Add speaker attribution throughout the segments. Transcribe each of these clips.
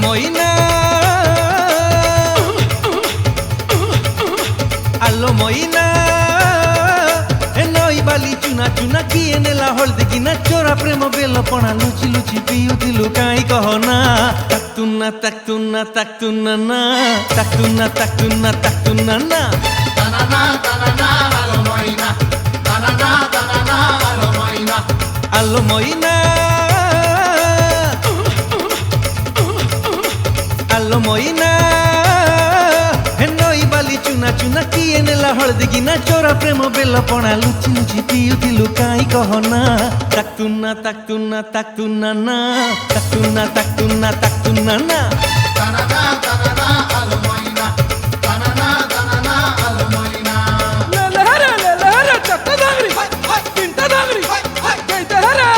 Speaker 1: মইনা আলো মইনা এ নই বালি চুনা চুনা কিয়ে নেলা হলদি কিনা চোরা প্রেম বেল পଣା লুচি লুচি পিউতিলু কাই কহনা তাকতুনা তাকতুনা তাকতুনা না তাকতুনা তাকতুনা তাকতুনা না
Speaker 2: তানানা তানানা আলো ময়না তানানা তানানা আলো ময়না
Speaker 1: আলো মইনা আলো মইনা হে নই বালি চুনা চুনা কিয়ে নেলা হলদি কিনা চোরা প্রেম বেল পଣା লুচি লুচি পিউতিলু কাই কহনা তাকতুনা তাকতুনা তাকতুনা না তাকতুনা তাকতুনা তাকতুনা না
Speaker 2: তানানা তানানা আলো ময়না তানানা তানানা আলো ময়না
Speaker 3: লেলহরে চারটা দাংরি তিনটা দাংরি গাইতে হরে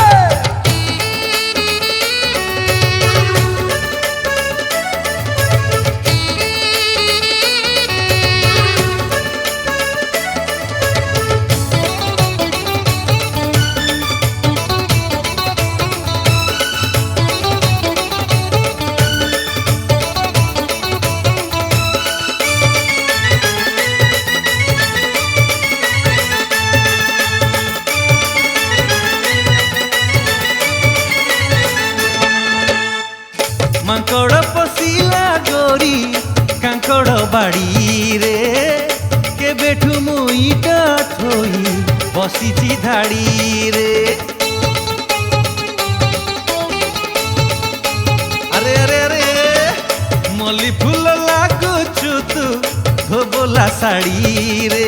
Speaker 1: ମାଙ୍କଡ଼ ପଶିଲା ଗୋରି କାଙ୍କଡ଼ ବାଡ଼ିରେ କେବେଠୁ ମୁଁ ଇଟା ଥୋଇ ବସିଛି ଧାଡ଼ିରେ ଆରେ ଆରେ ଆରେ ମଲ୍ଲି ଫୁଲ ଲାଗୁଛୁ ତୁ ଧୋବଲା ଶାଢ଼ୀରେ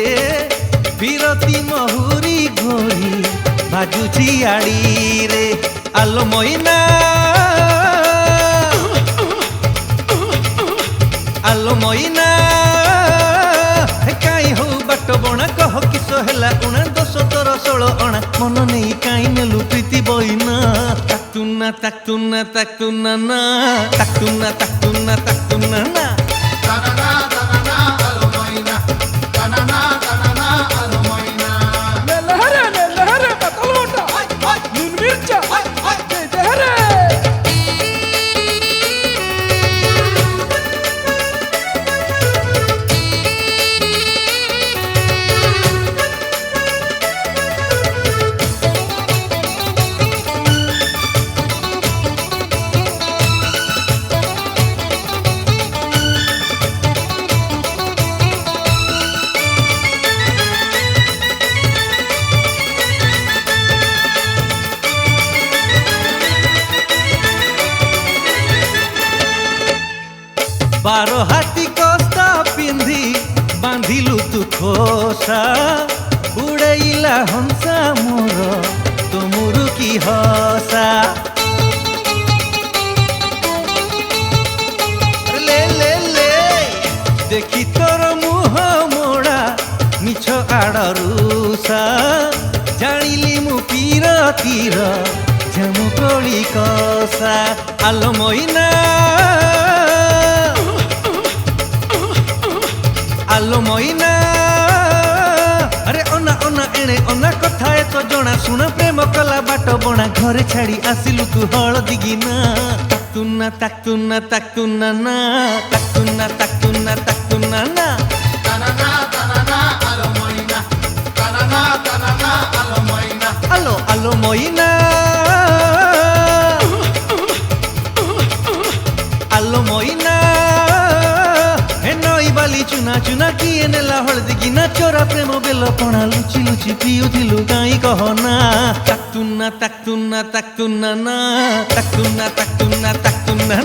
Speaker 1: ବିରତି ମହୁରୀ ଘୋରି ବାଜୁଛି ଆଡ଼ିରେ ଆଲୋ ମଇନା আলো মইনা কাই হো বাট বণা কহ কিস হেলা উণা দোষ তোর 16 অণা মন নেই কাই নেলু প্রীতি বইনা তাকতুনা তাকতুনা তাকতুনা না তাকতুনা তাকতুনা তাকতুনা না
Speaker 2: তানানা তানানা আলো ময়না তানানা তানানা আলো ময়না
Speaker 3: লেলহরে পাতালটা নুন মির্চা গাইতে হরে
Speaker 1: বারো হাতি কস্তা পিন্ধি বাঁধিলু তু খোসা উড়াইলা হংসা মোর তুমুরু কি হসা লে লে লে দেখি তোর মুহ মোড়া মিছ আড়রুসা জানিলি মু পিরতির ঝামু কলি কষা আলো মইনা আলো মইনা আরে অনা অনা এনে অনা কথায় তো জনা শুনা প্রেম কলা বাট বণা ঘরে ছাড়ি আসিলু তু হলদি গিনা তাকতুনা তাকতুনা তাকতুনা না তাকতুনা তাকতুনা তাকতুনা না
Speaker 2: তানানা তানানা আলো ময়না তানানা তানানা আলো ময়না
Speaker 1: আলো আলো মইনা আলো মইনা হে নই বালি চুনা চুনা কিয়ে নেলা হলদি গিনা চোরা প্রেম বেল পଣା লুচি লুচি পিউতিলু কাই কহনা তাকতুনা তাকতুনা তাকতুনা না তাকতুনা তাকতুনা তাকতুনা